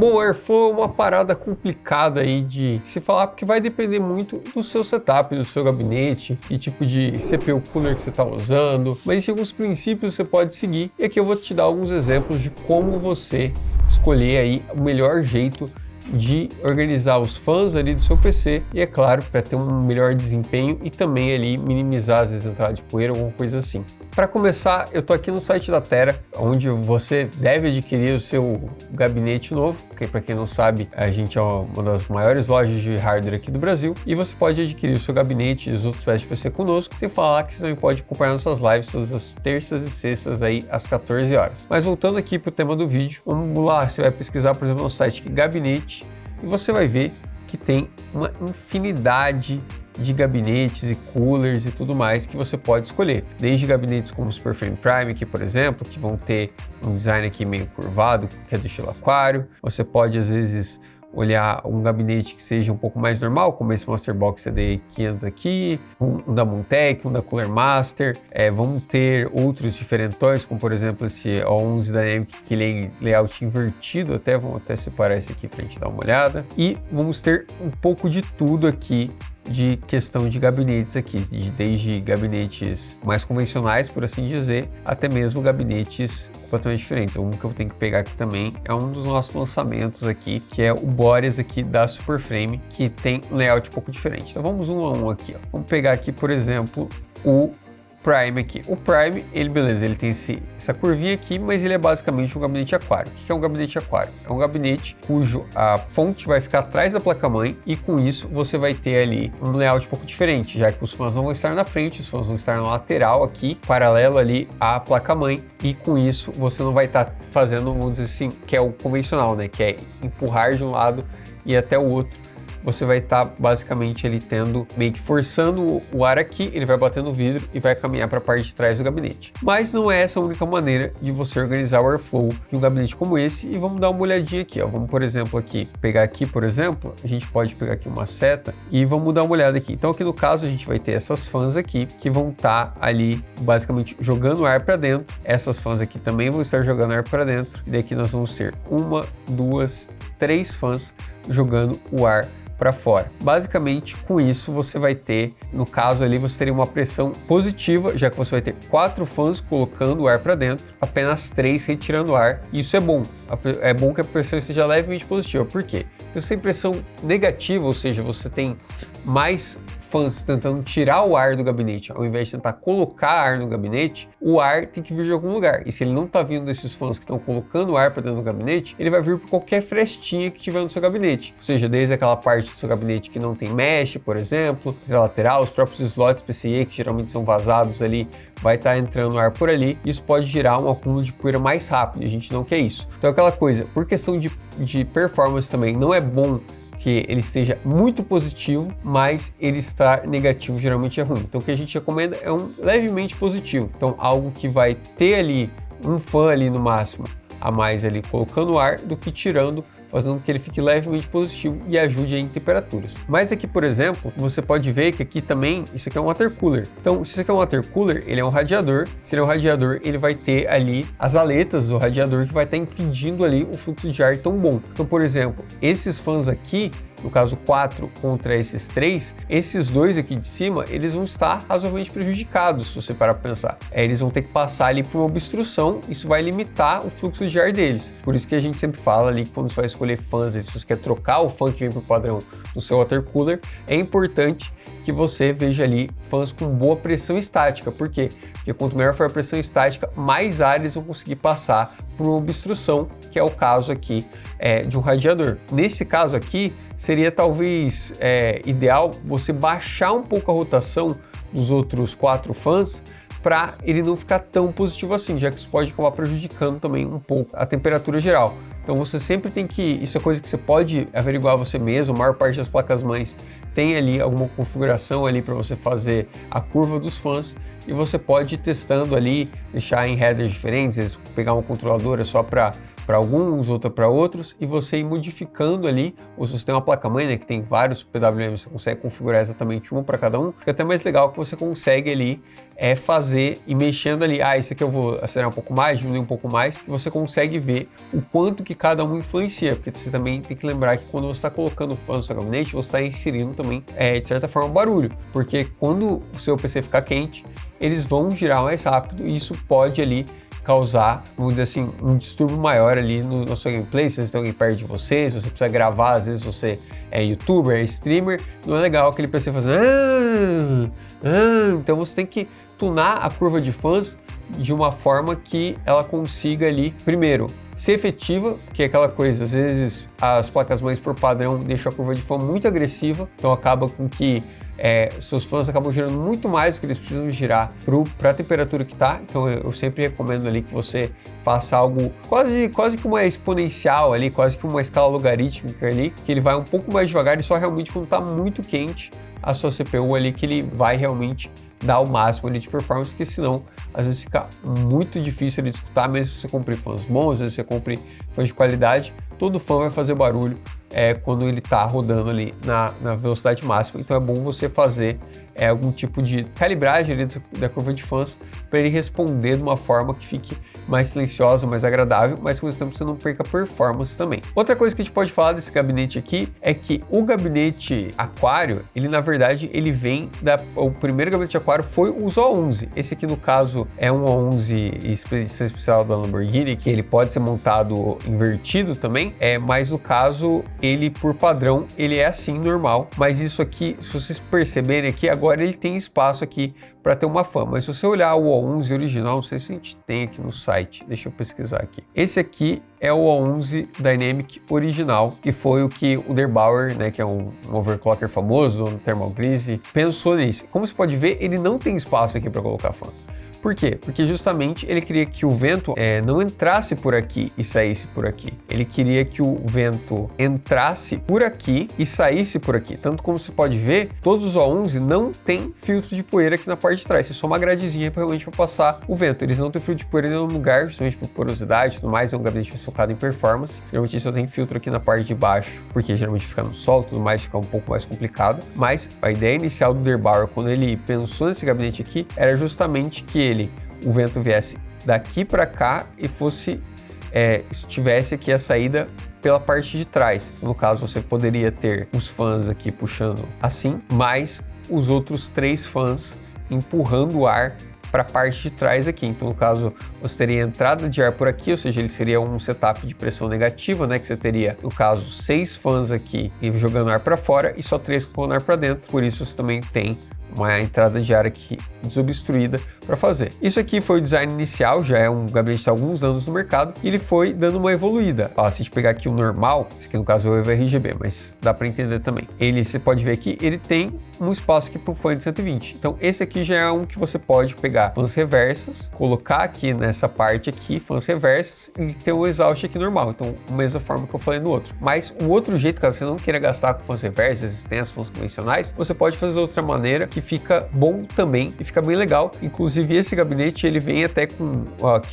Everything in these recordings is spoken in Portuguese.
Bom, o Airflow é uma parada complicada aí de se falar, porque vai depender muito do seu setup, do seu gabinete, que tipo de CPU cooler que você está usando, mas existem alguns princípios que você pode seguir, e aqui eu vou te dar alguns exemplos de como você escolher aí o melhor jeito de organizar os fãs ali do seu PC e, é claro, para ter um melhor desempenho e também ali minimizar as vezes entradas de poeira, alguma coisa assim. Para começar, eu tô aqui no site da Tera, onde você deve adquirir o seu gabinete novo, porque para quem não sabe, a gente é uma das maiores lojas de hardware aqui do Brasil, e você pode adquirir o seu gabinete e os outros peças de PC conosco, sem falar que você também pode acompanhar nossas lives todas as terças e sextas aí às 14 horas. Mas voltando aqui para o tema do vídeo, vamos lá, você vai pesquisar, por exemplo, no site gabinete, e você vai ver que tem uma infinidade de gabinetes e coolers e tudo mais que você pode escolher. Desde gabinetes como o Superframe Prime aqui, por exemplo, que vão ter um design aqui meio curvado, que é do estilo aquário. Você pode, às vezes, olhar um gabinete que seja um pouco mais normal, como esse Masterbox CD 500 aqui, um da Montec, um da Cooler Master. Vamos ter outros diferentões, como por exemplo esse O11 Dynamic, que ele é layout invertido, vamos até separar esse aqui para a gente dar uma olhada. E vamos ter um pouco de tudo aqui de questão de gabinetes aqui, desde gabinetes mais convencionais, por assim dizer, até mesmo gabinetes completamente diferentes. Um que eu tenho que pegar aqui também é um dos nossos lançamentos aqui, que é o Boreas aqui da Superframe, que tem um layout um pouco diferente. Então vamos um a um aqui, ó. Vamos pegar aqui, por exemplo, o Prime aqui. O Prime, ele tem essa curvinha aqui, mas ele é basicamente um gabinete aquário. O que é um gabinete aquário? É um gabinete cujo a fonte vai ficar atrás da placa-mãe, e com isso você vai ter ali um layout um pouco diferente, já que os fãs não vão estar na frente, os fãs vão estar na lateral aqui, paralelo ali à placa-mãe, e com isso você não vai estar fazendo, vamos dizer assim, que é o convencional, né? Que é empurrar de um lado e até o outro. Você vai estar basicamente ele tendo, meio que forçando o ar aqui, ele vai bater no vidro e vai caminhar para a parte de trás do gabinete. Mas não é essa a única maneira de você organizar o airflow de um gabinete como esse, e vamos dar uma olhadinha aqui, ó. Vamos, por exemplo, aqui, pegar aqui, por exemplo, a gente pode pegar aqui uma seta e vamos dar uma olhada aqui. Então aqui no caso a gente vai ter essas fãs aqui que vão estar ali basicamente jogando ar para dentro. Essas fãs aqui também vão estar jogando ar para dentro, e daqui nós vamos ter 1, 2, 3 fãs jogando o ar para fora. Basicamente, com isso você vai ter, no caso ali, você teria uma pressão positiva, já que você vai ter 4 fãs colocando o ar para dentro, apenas 3 retirando o ar. Isso é bom. É bom que a pressão seja levemente positiva. Por quê? Porque você tem pressão negativa, ou seja, você tem mais fãs tentando tirar o ar do gabinete, ao invés de tentar colocar ar no gabinete, o ar tem que vir de algum lugar. E se ele não está vindo desses fãs que estão colocando o ar para dentro do gabinete, ele vai vir por qualquer frestinha que tiver no seu gabinete. Ou seja, desde aquela parte do seu gabinete que não tem mesh, por exemplo, na lateral, os próprios slots PCIe, que geralmente são vazados ali, vai estar entrando ar por ali. Isso pode gerar um acúmulo de poeira mais rápido, e a gente não quer isso. Então aquela coisa, por questão de performance também, não é bom que ele esteja muito positivo, mas ele estar negativo geralmente é ruim. Então o que a gente recomenda é um levemente positivo. Então algo que vai ter ali um fã ali no máximo a mais ali colocando ar do que tirando, fazendo com que ele fique levemente positivo e ajude em temperaturas. Mas aqui, por exemplo, você pode ver que aqui também, isso aqui é um water cooler. Então, se isso aqui é um water cooler, ele é um radiador. Se ele é um radiador, ele vai ter ali as aletas do radiador que vai estar impedindo ali o fluxo de ar tão bom. Então, por exemplo, esses fãs aqui, no caso 4 contra esses 3, esses dois aqui de cima, eles vão estar razoavelmente prejudicados, se você parar para pensar. Eles vão ter que passar ali por uma obstrução, isso vai limitar o fluxo de ar deles. Por isso que a gente sempre fala ali que quando você vai escolher fãs, se você quer trocar o fã que vem para o padrão do seu water cooler, é importante que você veja ali fãs com boa pressão estática. Por quê? Porque quanto maior for a pressão estática, mais ar eles vão conseguir passar por uma obstrução, que é o caso aqui de um radiador. Nesse caso aqui, seria talvez ideal você baixar um pouco a rotação dos outros 4 fãs para ele não ficar tão positivo assim, já que isso pode acabar prejudicando também um pouco a temperatura geral. Então você sempre tem que, isso é coisa que você pode averiguar você mesmo, a maior parte das placas-mães tem ali alguma configuração ali para você fazer a curva dos fãs, e você pode ir testando ali, deixar em headers diferentes, pegar uma controladora só para alguns, outra para outros, e você ir modificando ali, ou se você tem uma placa-mãe, né, que tem vários PWM, você consegue configurar exatamente um para cada um, fica até mais legal que você consegue ali fazer e mexendo ali, esse aqui eu vou acelerar um pouco mais, diminuir um pouco mais, e você consegue ver o quanto que que cada um influencia, porque você também tem que lembrar que quando você está colocando fãs no seu gabinete, você está inserindo também, de certa forma, barulho, porque quando o seu PC ficar quente, eles vão girar mais rápido e isso pode ali causar, vamos dizer assim, um distúrbio maior ali na sua gameplay. Se tem alguém perto de você, se você precisa gravar, às vezes você é youtuber, é streamer, não é legal aquele PC fazendo então você tem que tunar a curva de fãs de uma forma que ela consiga ali, primeiro, ser efetiva, que é aquela coisa, às vezes as placas-mães por padrão deixam a curva de fã muito agressiva, então acaba com que seus fãs acabam girando muito mais do que eles precisam girar para a temperatura que está. Então eu sempre recomendo ali que você faça algo quase que uma exponencial ali, quase que uma escala logarítmica ali, que ele vai um pouco mais devagar e só realmente quando está muito quente a sua CPU ali que ele vai realmente dar o máximo ali de performance, que senão às vezes fica muito difícil de escutar, mesmo se você compre fãs bons, às vezes você compre fãs de qualidade, todo fã vai fazer barulho quando ele está rodando ali na velocidade máxima. Então é bom você fazer algum tipo de calibragem ali da curva de fãs para ele responder de uma forma que fique mais silenciosa, mais agradável, mas com o tempo você não perca performance também. Outra coisa que a gente pode falar desse gabinete aqui é que o gabinete aquário, ele na verdade ele vem o primeiro gabinete aquário foi o O11. Esse aqui no caso é um O11 expedição especial da Lamborghini, que ele pode ser montado invertido também, mas no caso ele por padrão ele é assim normal, mas isso aqui, se vocês perceberem aqui, agora ele tem espaço aqui para ter uma fã, mas se você olhar o O11 original, não sei se a gente tem aqui no site, deixa eu pesquisar aqui. Esse aqui é o O11 Dynamic original, que foi o que o Debauer, né, que é um overclocker famoso, um thermal grease, pensou nisso. Como você pode ver, ele não tem espaço aqui para colocar fã. Por quê? Porque justamente ele queria que o vento não entrasse por aqui e saísse por aqui. Ele queria que o vento entrasse por aqui e saísse por aqui. Tanto como você pode ver, todos os O11 não tem filtro de poeira aqui na parte de trás. É só uma gradezinha realmente para passar o vento. Eles não têm filtro de poeira em nenhum lugar, justamente por porosidade e tudo mais. É um gabinete mais focado em performance. Geralmente só tem filtro aqui na parte de baixo, porque geralmente fica no solo e tudo mais, fica um pouco mais complicado. Mas a ideia inicial do Debauer, quando ele pensou nesse gabinete aqui, era justamente que o vento viesse daqui para cá e tivesse aqui a saída pela parte de trás. No caso, você poderia ter os fãs aqui puxando assim, mais os outros 3 fãs empurrando o ar para a parte de trás aqui. Então, no caso, você teria entrada de ar por aqui, ou seja, ele seria um setup de pressão negativa, né? Que você teria, no caso, 6 fãs aqui jogando ar para fora e só 3 colocando ar para dentro. Por isso, você também tem uma entrada de ar aqui desobstruída para fazer. Isso aqui foi o design inicial, já é um gabinete há alguns anos no mercado, e ele foi dando uma evoluída. Se a gente pegar aqui o normal, esse aqui no caso é o RGB, mas dá para entender também. Você pode ver aqui, ele tem um espaço aqui para o fã de 120. Então esse aqui já é um que você pode pegar fãs reversas, colocar aqui nessa parte aqui, fãs reversas, e ter um exaust aqui normal. Então, a mesma forma que eu falei no outro. Mas o outro jeito, caso você não queira gastar com fãs reversas, tem as fãs convencionais, você pode fazer de outra maneira que fica bom também e fica bem legal. Inclusive esse gabinete ele vem até com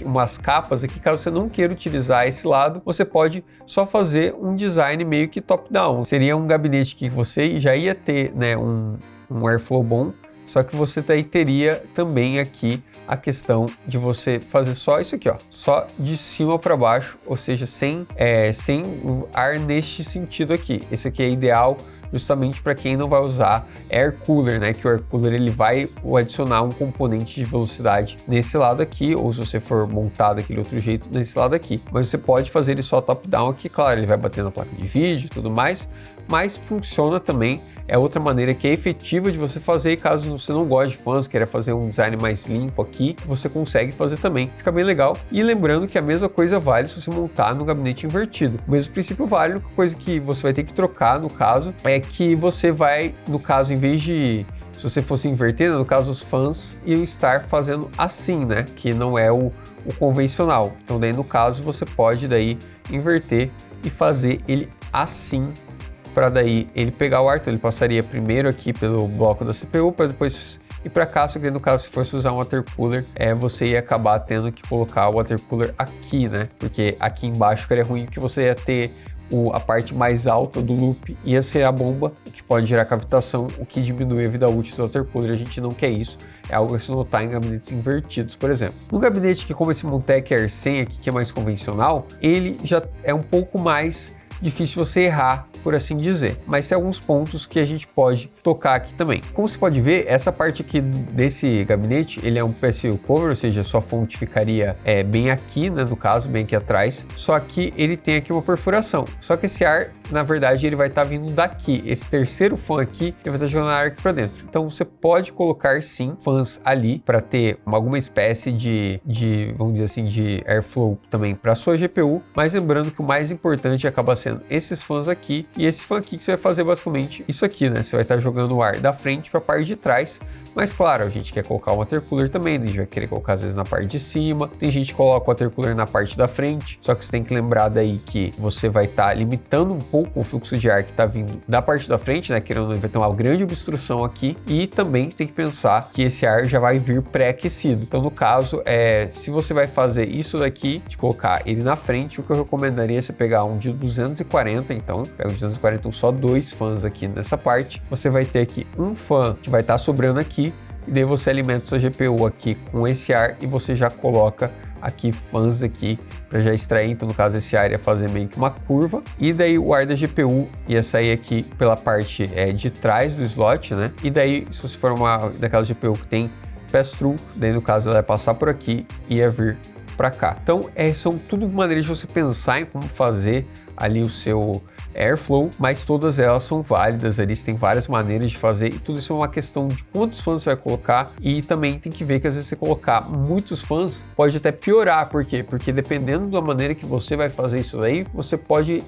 umas capas aqui, caso você não queira utilizar esse lado, você pode só fazer um design meio que top-down. Seria um gabinete que você já ia ter, né, um airflow bom, só que você daí teria também aqui a questão de você fazer só isso aqui, ó, só de cima para baixo, ou seja, sem ar neste sentido aqui. Esse aqui é ideal justamente para quem não vai usar air cooler, né? Que o air cooler ele vai adicionar um componente de velocidade nesse lado aqui, ou se você for montar daquele outro jeito, nesse lado aqui. Mas você pode fazer ele só top-down aqui, claro, ele vai bater na placa de vídeo e tudo mais, mas funciona também. É outra maneira que é efetiva de você fazer, e caso você não goste de fãs, queira fazer um design mais limpo aqui, você consegue fazer também, fica bem legal. E lembrando que a mesma coisa vale se você montar no gabinete invertido. O mesmo princípio vale, a única coisa que você vai ter que trocar, no caso, é que você vai, no caso, em vez de... Se você fosse inverter, no caso, os fãs iam estar fazendo assim, né? Que não é o convencional. Então, daí, no caso, você pode daí inverter e fazer ele assim, para daí ele pegar o ar. Então ele passaria primeiro aqui pelo bloco da CPU para depois ir para cá. Só que no caso, se fosse usar um water cooler, você ia acabar tendo que colocar o water cooler aqui, né? Porque aqui embaixo ficaria ruim, que você ia ter a parte mais alta do loop ia ser a bomba, o que pode gerar cavitação, o que diminui a vida útil do water cooler. A gente não quer isso. É algo a se notar em gabinetes invertidos, por exemplo. No gabinete que, como esse Montec R100 aqui, que é mais convencional, ele já é um pouco mais difícil você errar, por assim dizer, mas tem alguns pontos que a gente pode tocar aqui também. Como você pode ver, essa parte aqui desse gabinete, ele é um PSU cover, ou seja, sua fonte ficaria bem aqui, né, no caso, bem aqui atrás, só que ele tem aqui uma perfuração, só que esse ar, na verdade, ele vai estar vindo daqui, esse terceiro fan aqui, ele vai estar jogando ar aqui para dentro. Então você pode colocar sim fãs ali para ter alguma espécie de, vamos dizer assim, de airflow também para sua GPU, mas lembrando que o mais importante acaba sendo esses fãs aqui e esse fã aqui, que você vai fazer basicamente isso aqui, né? Você vai estar jogando o ar da frente para a parte de trás. Mas claro, a gente quer colocar o water cooler também, a gente vai querer colocar às vezes na parte de cima, tem gente que coloca o water cooler na parte da frente, só que você tem que lembrar daí que você vai estar limitando um pouco o fluxo de ar que está vindo da parte da frente, né, querendo ou não, vai ter uma grande obstrução aqui, e também tem que pensar que esse ar já vai vir pré-aquecido. Então no caso, se você vai fazer isso daqui, de colocar ele na frente, o que eu recomendaria é você pegar um de 240, então, pega um de 240, então só 2 fãs aqui nessa parte, você vai ter aqui um fã que vai estar sobrando aqui, e daí você alimenta sua GPU aqui com esse ar e você já coloca aqui fãs aqui para já extrair. Então no caso esse ar ia fazer meio que uma curva e daí o ar da GPU ia sair aqui pela parte de trás do slot, né? E daí se você for uma daquela GPU que tem pass-through, daí no caso ela vai passar por aqui e ia vir para cá. Então são tudo maneiras de você pensar em como fazer ali o seu airflow, mas todas elas são válidas ali, você tem várias maneiras de fazer e tudo isso é uma questão de quantos fãs você vai colocar e também tem que ver que às vezes você colocar muitos fãs pode até piorar, por quê? Porque dependendo da maneira que você vai fazer isso daí, você pode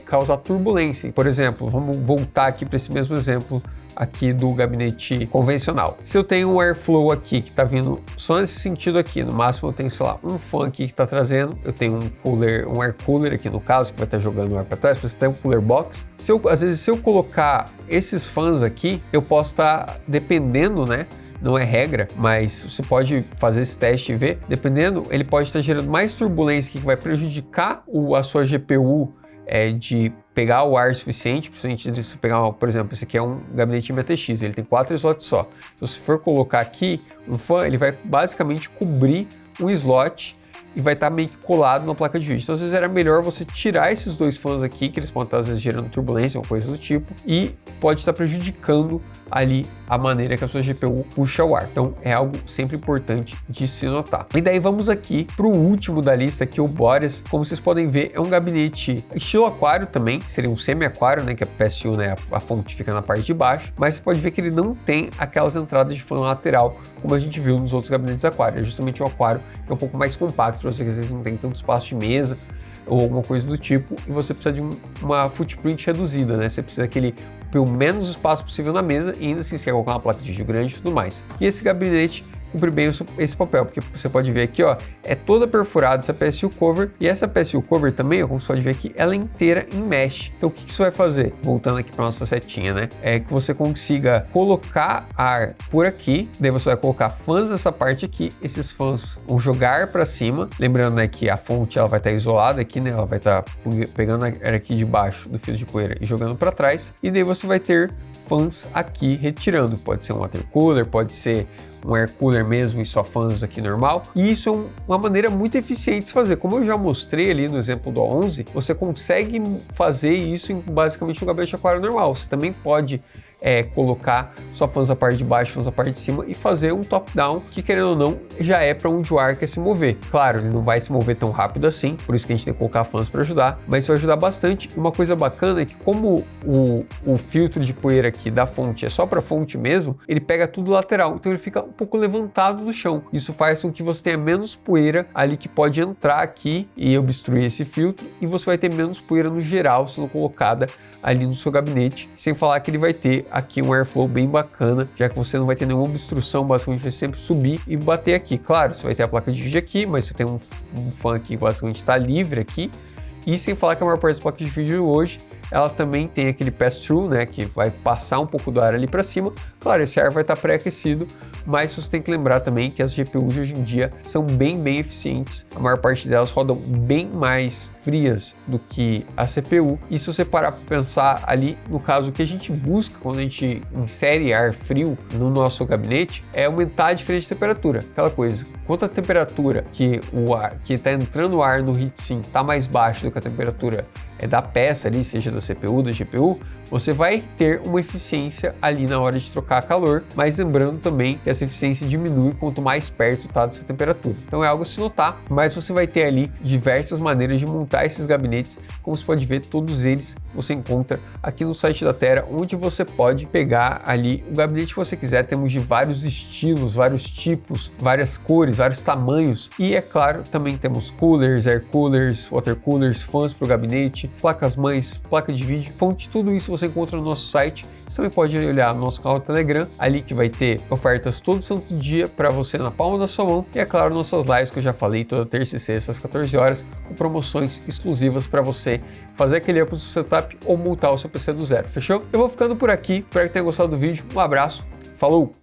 causar turbulência. Por exemplo, vamos voltar aqui para esse mesmo exemplo aqui do gabinete convencional. Se eu tenho um airflow aqui que está vindo só nesse sentido aqui, no máximo eu tenho, sei lá, um fan aqui que está trazendo, eu tenho um air cooler aqui no caso, que vai estar jogando o ar para trás, você tem um cooler box. Às vezes se eu colocar esses fãs aqui, eu posso estar, dependendo, né, não é regra, mas você pode fazer esse teste e ver, dependendo, ele pode estar gerando mais turbulência que vai prejudicar a sua GPU de pegar o ar suficiente, principalmente de você pegar, por exemplo, esse aqui é um gabinete MTX, ele tem 4 slots só. Então se for colocar aqui um fã, ele vai basicamente cobrir um slot e vai estar meio que colado na placa de vídeo. Então às vezes era melhor você tirar esses 2 fãs aqui, que eles podem estar às vezes gerando turbulência ou coisa do tipo, e pode estar prejudicando ali a maneira que a sua GPU puxa o ar. Então é algo sempre importante de se notar. E daí vamos aqui para o último da lista, aqui o Boreas. Como vocês podem ver, é um gabinete estilo aquário também, seria um semi-aquário, né, que a PSU, né, a fonte fica na parte de baixo, mas você pode ver que ele não tem aquelas entradas de fã lateral, como a gente viu nos outros gabinetes aquário. É justamente o aquário que é um pouco mais compacto, para você que às vezes não tem tanto espaço de mesa ou alguma coisa do tipo, e você precisa de uma footprint reduzida, né? Você precisa daquele pelo menos espaço possível na mesa e ainda assim você quer colocar uma placa de vídeo grande e tudo mais. E esse gabinete cumpre bem esse papel, porque você pode ver aqui, ó, é toda perfurada essa PSU cover, e essa PSU cover também, ó, como você pode ver aqui, ela é inteira em mesh. Então o que isso vai fazer? Voltando aqui para nossa setinha, né? É que você consiga colocar ar por aqui, daí você vai colocar fãs nessa parte aqui, esses fãs vão jogar para cima, lembrando, né, que a fonte ela vai estar isolada aqui, né? Ela vai estar pegando ar aqui de baixo do fio de poeira e jogando para trás, e daí você vai ter fãs aqui retirando, pode ser um water cooler, pode ser um air cooler mesmo e só fãs aqui normal, e isso é uma maneira muito eficiente de se fazer. Como eu já mostrei ali no exemplo do A11, você consegue fazer isso em basicamente um gabinete aquário normal. Você também pode colocar só fãs na parte de baixo, fãs na parte de cima e fazer um top-down que, querendo ou não, já é para onde o ar quer se mover. Claro, ele não vai se mover tão rápido assim, por isso que a gente tem que colocar fãs para ajudar, mas isso vai ajudar bastante. Uma coisa bacana é que como o filtro de poeira aqui da fonte é só para fonte mesmo, ele pega tudo lateral, então ele fica um pouco levantado do chão. Isso faz com que você tenha menos poeira ali que pode entrar aqui e obstruir esse filtro, e você vai ter menos poeira no geral sendo colocada ali no seu gabinete, sem falar que ele vai ter aqui um airflow bem bacana, já que você não vai ter nenhuma obstrução, basicamente vai sempre subir e bater aqui. Claro, você vai ter a placa de vídeo aqui, mas você tem um fã aqui que basicamente está livre aqui, e sem falar que a maior parte das placas de vídeo hoje, ela também tem aquele pass-through, né, que vai passar um pouco do ar ali para cima. Claro, esse ar vai estar pré-aquecido, mas você tem que lembrar também que as GPUs hoje em dia são bem eficientes, a maior parte delas rodam bem mais frias do que a CPU, e se você parar para pensar ali, no caso, o que a gente busca quando a gente insere ar frio no nosso gabinete é aumentar a diferença de temperatura, aquela coisa, quanto a temperatura que o ar, que está entrando o ar no heatsink está mais baixa do que a temperatura da peça ali, seja da CPU, da GPU, você vai ter uma eficiência ali na hora de trocar calor, mas lembrando também que essa eficiência diminui quanto mais perto está dessa temperatura. Então é algo a se notar, mas você vai ter ali diversas maneiras de montar esses gabinetes, como você pode ver, todos eles você encontra aqui no site da Tera, onde você pode pegar ali o gabinete que você quiser. Temos de vários estilos, vários tipos, várias cores, vários tamanhos, e é claro, também temos coolers, air coolers, water coolers, fãs para o gabinete, placas mães, placa de vídeo, fonte, tudo isso você encontra no nosso site. Você também pode olhar no nosso canal do Telegram, ali que vai ter ofertas todo santo dia para você na palma da sua mão, e é claro, nossas lives que eu já falei toda terça e sexta às 14 horas, com promoções exclusivas para você fazer aquele up do seu setup ou montar o seu PC do zero, fechou? Eu vou ficando por aqui, espero que tenha gostado do vídeo, um abraço, falou!